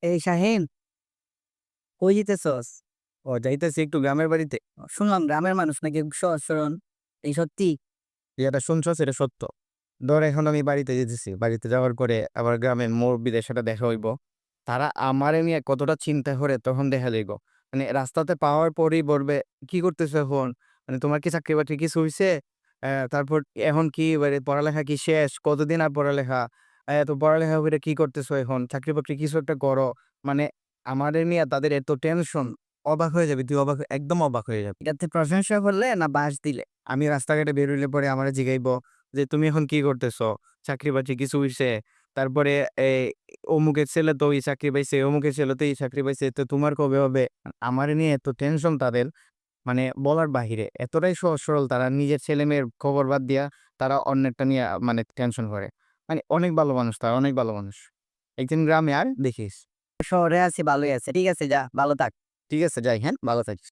এই শাহিন, কই যেতেছস? ও যাইতেছি একটু গ্রামের বাড়িতে। শুনলাম গ্রামের মানুষ নাকি সহজ সরল। এই সত্যি? যেটা শুনছস এটা সত্য। ধর এখন আমি বাড়িতে যেতেছি। বাড়িতে যাওয়ার পরে আবার গ্রামের মুরব্বিদের সাথে দেখা হইব। তারা আমারে নিয়ে কতটা চিন্তা করে তখন দেখা যাইব। মানে রাস্তাতে পাওয়ার পরেই বলবে, "কি করতেছো এখন? মানে তোমার কি চাকরি-বাকরি কিছু হইছে? তারপর এখন কি এবারে পড়ালেখা কি শেষ? কতদিন আর পড়ালেখা? তো পড়ালেখা কইরা কি করতেছো এখন? চাকরি-বাকরি কিছু একটা করো।" মানে আমারে নিয়ে তাদের এত টেনশন, অবাক হয়ে যাবি। তুই একদম অবাক হয়ে যাবি। এটাতে প্রশংসা করলে না বাস দিলে? আমি রাস্তাঘাটে বের হইলে পরে আমারে জিগাইবো যে, "তুমি এখন কি করতেছো? চাকরি-বাকরি কিছু হইছে? তারপরে অমুকের ছেলে তো এই চাকরি পাইছে, অমুকের ছেলে তো এই চাকরি পাইছে। তো তোমার কবে হবে?" আমারে নিয়ে এত টেনশন তাদের, মানে বলার বাহিরে। এতটাই সহজ সরল তারা, নিজের ছেলে-মেয়ের খবর বাদ দিয়া তারা অন্যেরটা নিয়ে মানে টেনশন করে। মানে অনেক ভালো মানুষ তারা, অনেক ভালো মানুষ। একদিন গ্রামে আয় দেখিস। শহরে আছি, ভালোই আছে। ঠিক আছে, যা ভালো থাক। ঠিক আছে যাই, হ্যাঁ? ভালো থাকিস।